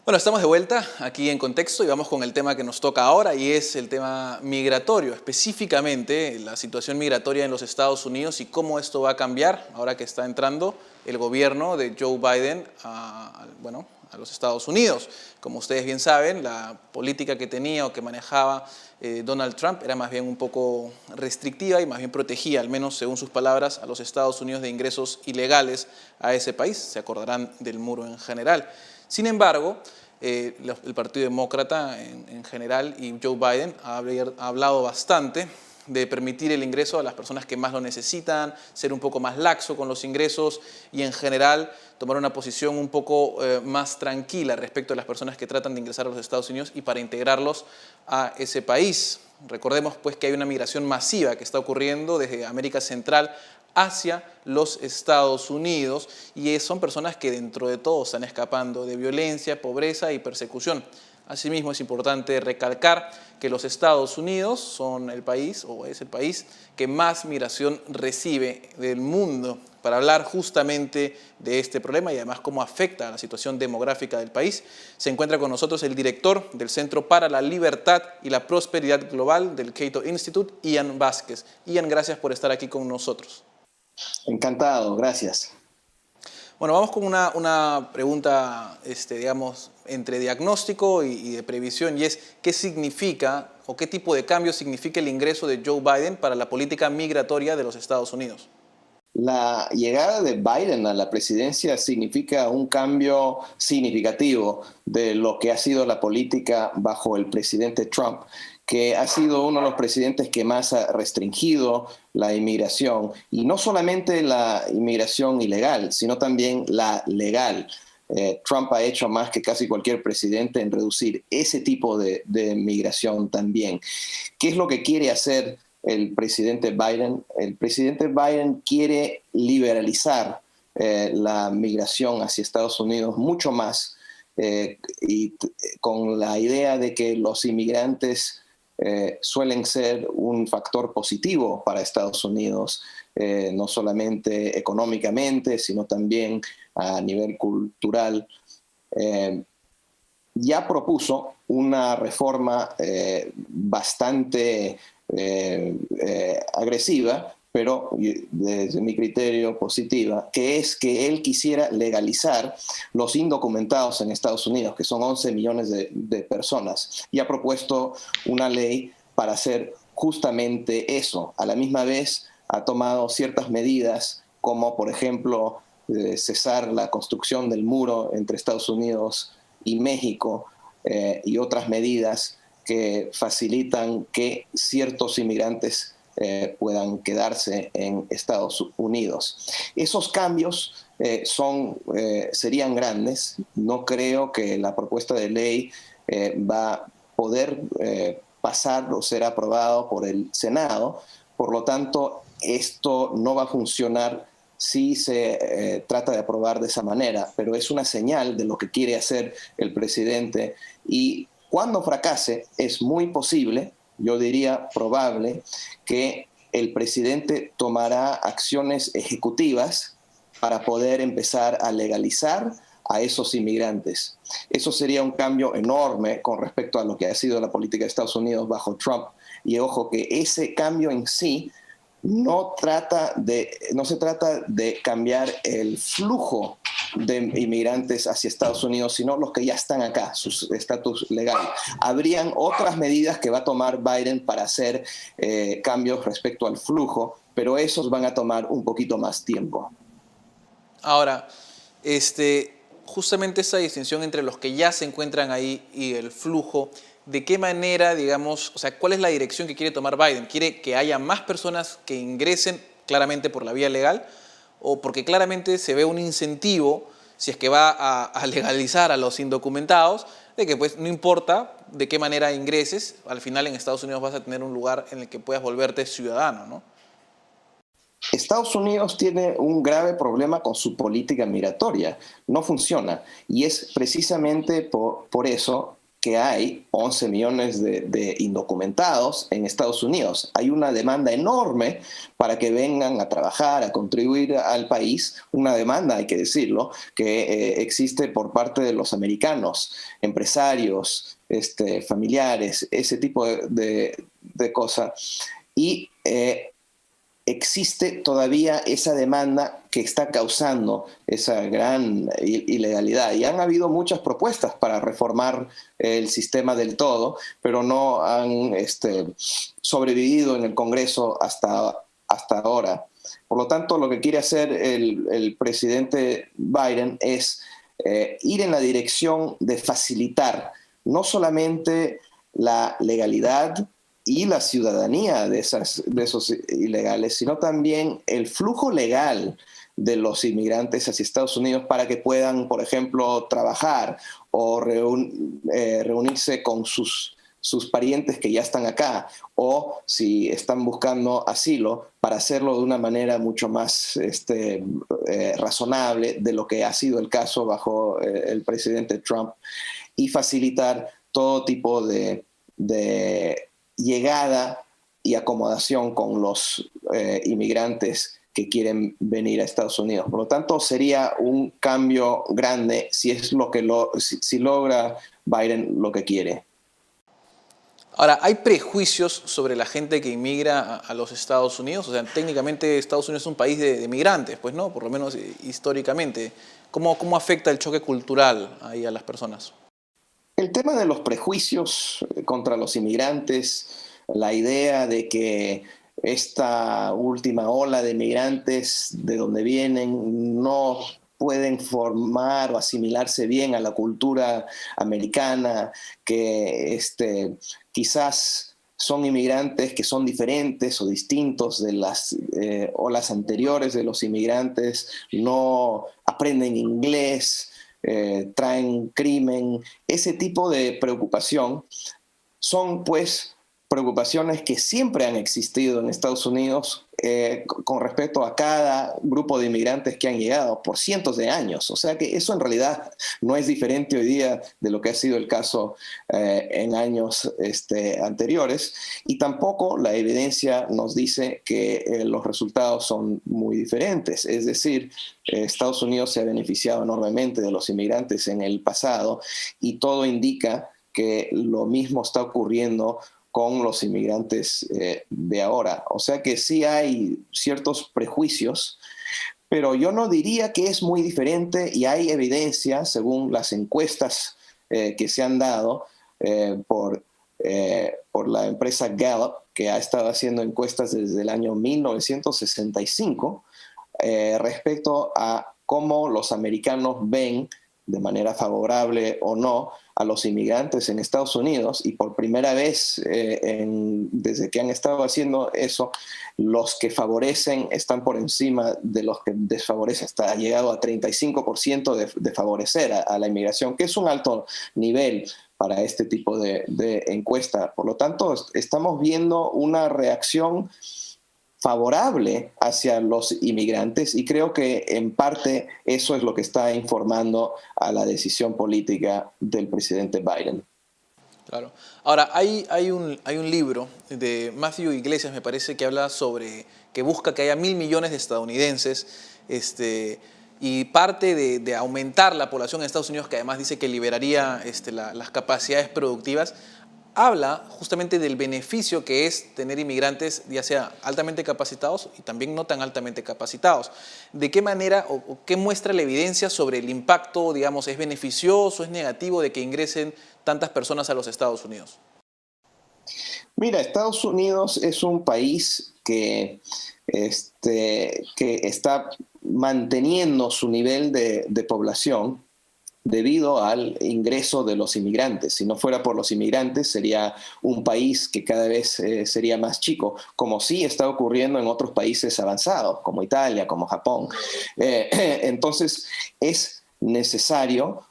Bueno, estamos de vuelta aquí en Contexto y vamos con el tema que nos toca ahora y es el tema migratorio, específicamente la situación migratoria en los Estados Unidos y cómo esto va a cambiar ahora que está entrando el gobierno de Joe Biden a los Estados Unidos. Como ustedes bien saben, la política que tenía o que manejaba Donald Trump era más bien un poco restrictiva y más bien protegía, al menos según sus palabras, a los Estados Unidos de ingresos ilegales a ese país. Se acordarán del muro en general. Sin embargo, el Partido Demócrata en general y Joe Biden ha hablado bastante de permitir el ingreso a las personas que más lo necesitan, ser un poco más laxo con los ingresos y en general tomar una posición un poco más tranquila respecto a las personas que tratan de ingresar a los Estados Unidos y para integrarlos a ese país. Recordemos pues que hay una migración masiva que está ocurriendo desde América Central hacia los Estados Unidos y son personas que dentro de todo están escapando de violencia, pobreza y persecución. Asimismo, es importante recalcar que los Estados Unidos son el país, o es el país, que más migración recibe del mundo. Para hablar justamente de este problema y además cómo afecta a la situación demográfica del país, se encuentra con nosotros el director del Centro para la Libertad y la Prosperidad Global del Cato Institute, Ian Vázquez. Ian, gracias por estar aquí con nosotros. Encantado, gracias. Bueno, vamos con una pregunta, digamos, entre diagnóstico y de previsión, y es ¿qué significa o qué tipo de cambio significa el ingreso de Joe Biden para la política migratoria de los Estados Unidos? La llegada de Biden a la presidencia significa un cambio significativo de lo que ha sido la política bajo el presidente Trump, que ha sido uno de los presidentes que más ha restringido la inmigración, y no solamente la inmigración ilegal, sino también la legal. Trump ha hecho más que casi cualquier presidente en reducir ese tipo de migración también. ¿Qué es lo que quiere hacer el presidente Biden? El presidente Biden quiere liberalizar la migración hacia Estados Unidos mucho más, con la idea de que los inmigrantes suelen ser un factor positivo para Estados Unidos, no solamente económicamente, sino también a nivel cultural. Ya propuso una reforma bastante agresiva, pero desde mi criterio positiva, que es que él quisiera legalizar los indocumentados en Estados Unidos, que son 11 millones de personas, y ha propuesto una ley para hacer justamente eso. A la misma vez ha tomado ciertas medidas, como por ejemplo cesar la construcción del muro entre Estados Unidos y México, y otras medidas que facilitan que ciertos inmigrantes puedan quedarse en Estados Unidos. Esos cambios serían grandes. No creo que la propuesta de ley va a poder pasar o ser aprobado por el Senado. Por lo tanto, esto no va a funcionar si se trata de aprobar de esa manera, pero es una señal de lo que quiere hacer el presidente, y cuando fracase es muy posible, yo diría probable, que el presidente tomará acciones ejecutivas para poder empezar a legalizar a esos inmigrantes. Eso sería un cambio enorme con respecto a lo que ha sido la política de Estados Unidos bajo Trump. Y ojo que ese cambio en sí no se trata de cambiar el flujo de inmigrantes hacia Estados Unidos, sino los que ya están acá, su estatus legal. Habrían otras medidas que va a tomar Biden para hacer cambios respecto al flujo, pero esos van a tomar un poquito más tiempo. Ahora, justamente esa distinción entre los que ya se encuentran ahí y el flujo, ¿de qué manera, digamos, o sea, cuál es la dirección que quiere tomar Biden? ¿Quiere que haya más personas que ingresen claramente por la vía legal? ¿O porque claramente se ve un incentivo, si es que va a legalizar a los indocumentados, de que pues no importa de qué manera ingreses, al final en Estados Unidos vas a tener un lugar en el que puedas volverte ciudadano, ¿no? Estados Unidos tiene un grave problema con su política migratoria. No funciona. Y es precisamente por eso que hay 11 millones de indocumentados en Estados Unidos. Hay una demanda enorme para que vengan a trabajar, a contribuir al país, una demanda, hay que decirlo, que existe por parte de los americanos, empresarios, familiares, ese tipo de cosas. Y existe todavía esa demanda que está causando esa gran ilegalidad. Y han habido muchas propuestas para reformar el sistema del todo, pero no han sobrevivido en el Congreso hasta ahora. Por lo tanto, lo que quiere hacer el presidente Biden es ir en la dirección de facilitar no solamente la legalidad y la ciudadanía de esos ilegales, sino también el flujo legal de los inmigrantes hacia Estados Unidos para que puedan, por ejemplo, trabajar o reunirse con sus parientes que ya están acá, o si están buscando asilo, para hacerlo de una manera mucho más razonable de lo que ha sido el caso bajo el presidente Trump, y facilitar todo tipo de llegada y acomodación con los inmigrantes que quieren venir a Estados Unidos. Por lo tanto, sería un cambio grande si es si logra Biden lo que quiere. Ahora, ¿hay prejuicios sobre la gente que inmigra a los Estados Unidos? O sea, técnicamente Estados Unidos es un país de migrantes, pues no, por lo menos históricamente. ¿Cómo afecta el choque cultural ahí a las personas? El tema de los prejuicios contra los inmigrantes, la idea de que esta última ola de migrantes de donde vienen no pueden formar o asimilarse bien a la cultura americana, que quizás son inmigrantes que son diferentes o distintos de las olas anteriores de los inmigrantes, no aprenden inglés, traen crimen, ese tipo de preocupación son pues preocupaciones que siempre han existido en Estados Unidos con respecto a cada grupo de inmigrantes que han llegado por cientos de años. O sea que eso en realidad no es diferente hoy día de lo que ha sido el caso en años anteriores, y tampoco la evidencia nos dice que los resultados son muy diferentes. Es decir, Estados Unidos se ha beneficiado enormemente de los inmigrantes en el pasado, y todo indica que lo mismo está ocurriendo con los inmigrantes de ahora. O sea que sí hay ciertos prejuicios, pero yo no diría que es muy diferente, y hay evidencia, según las encuestas que se han dado por la empresa Gallup, que ha estado haciendo encuestas desde el año 1965, respecto a cómo los americanos ven, de manera favorable o no, a los inmigrantes en Estados Unidos. Y por primera vez desde que han estado haciendo eso, los que favorecen están por encima de los que desfavorecen. Ha llegado a 35% de favorecer a la inmigración, que es un alto nivel para este tipo de encuesta. Por lo tanto, estamos viendo una reacción favorable hacia los inmigrantes, y creo que en parte eso es lo que está informando a la decisión política del presidente Biden. Claro. Ahora, hay un libro de Matthew Iglesias, me parece, que habla sobre, que busca que haya 1.000 millones de estadounidenses, y parte de aumentar la población en Estados Unidos, que además dice que liberaría las capacidades productivas. Habla justamente del beneficio que es tener inmigrantes, ya sea altamente capacitados y también no tan altamente capacitados. ¿De qué manera o qué muestra la evidencia sobre el impacto, digamos, es beneficioso, es negativo de que ingresen tantas personas a los Estados Unidos? Mira, Estados Unidos es un país que está manteniendo su nivel de población debido al ingreso de los inmigrantes. Si no fuera por los inmigrantes, sería un país que cada vez sería más chico, como sí está ocurriendo en otros países avanzados, como Italia, como Japón. Entonces, es necesario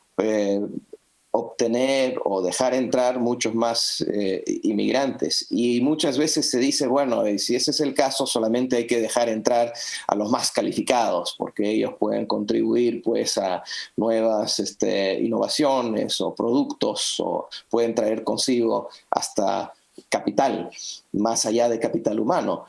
obtener o dejar entrar muchos más inmigrantes. Y muchas veces se dice, bueno, si ese es el caso, solamente hay que dejar entrar a los más calificados, porque ellos pueden contribuir pues a nuevas innovaciones o productos, o pueden traer consigo hasta capital, más allá de capital humano.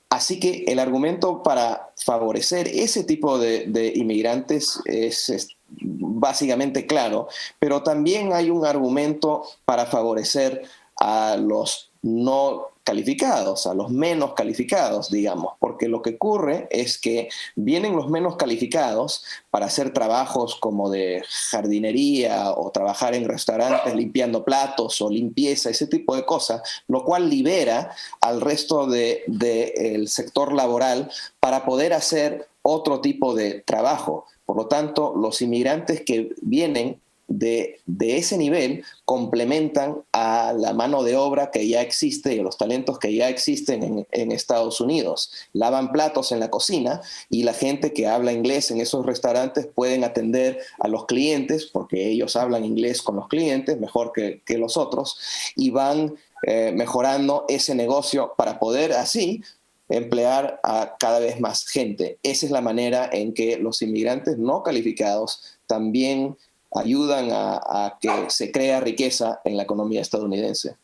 Así que el argumento para favorecer ese tipo de inmigrantes es básicamente claro, pero también hay un argumento para favorecer a los no calificados, a los menos calificados, digamos, porque lo que ocurre es que vienen los menos calificados para hacer trabajos como de jardinería o trabajar en restaurantes limpiando platos o limpieza, ese tipo de cosas, lo cual libera al resto del sector laboral para poder hacer otro tipo de trabajo. Por lo tanto, los inmigrantes que vienen de ese nivel complementan a la mano de obra que ya existe y a los talentos que ya existen en Estados Unidos. Lavan platos en la cocina y la gente que habla inglés en esos restaurantes pueden atender a los clientes porque ellos hablan inglés con los clientes mejor que los otros y van mejorando ese negocio para poder así emplear a cada vez más gente. Esa es la manera en que los inmigrantes no calificados también ayudan a que se crea riqueza en la economía estadounidense.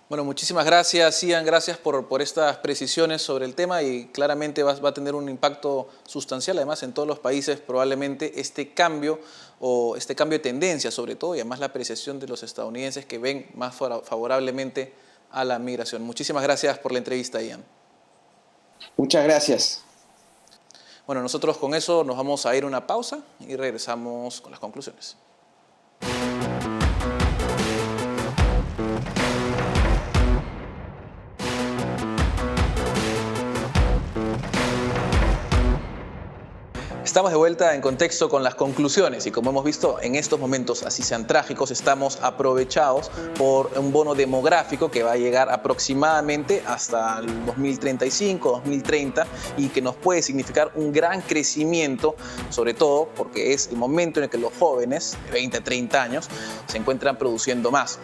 Bueno, muchísimas gracias, Ian. Gracias por estas precisiones sobre el tema y claramente va a tener un impacto sustancial, además, en todos los países, probablemente este cambio de tendencia, sobre todo, y además la apreciación de los estadounidenses que ven más favorablemente a la migración. Muchísimas gracias por la entrevista, Ian. Muchas gracias. Bueno, nosotros con eso nos vamos a ir a una pausa y regresamos con las conclusiones. Estamos de vuelta en contexto con las conclusiones y como hemos visto en estos momentos, así sean trágicos, estamos aprovechados por un bono demográfico que va a llegar aproximadamente hasta el 2035, 2030 y que nos puede significar un gran crecimiento, sobre todo porque es el momento en el que los jóvenes de 20 a 30 años se encuentran produciendo más.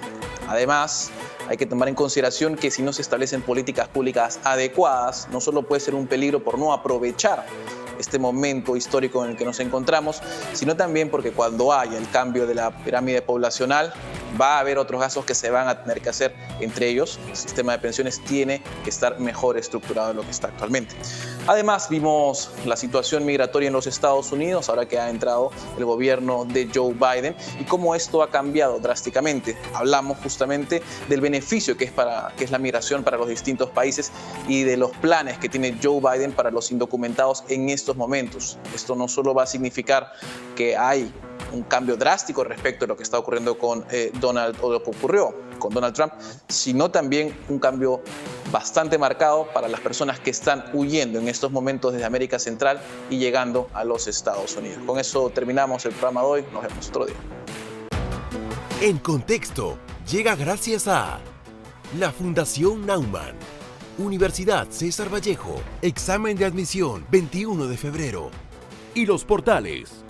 Además, hay que tomar en consideración que si no se establecen políticas públicas adecuadas, no solo puede ser un peligro por no aprovechar este momento histórico en el que nos encontramos, sino también porque cuando haya el cambio de la pirámide poblacional va a haber otros gastos que se van a tener que hacer, entre ellos el sistema de pensiones tiene que estar mejor estructurado de lo que está actualmente. Además vimos la situación migratoria en los Estados Unidos ahora que ha entrado el gobierno de Joe Biden y cómo esto ha cambiado drásticamente. Hablamos justamente del beneficio que es la migración para los distintos países y de los planes que tiene Joe Biden para los indocumentados en estos momentos. Esto no solo va a significar que hay un cambio drástico respecto a lo que está ocurriendo con lo que ocurrió con Donald Trump, sino también un cambio bastante marcado para las personas que están huyendo en estos momentos desde América Central y llegando a los Estados Unidos. Con eso terminamos el programa de hoy. Nos vemos otro día. En Contexto llega gracias a la Fundación Naumann, Universidad César Vallejo, examen de admisión 21 de febrero y los portales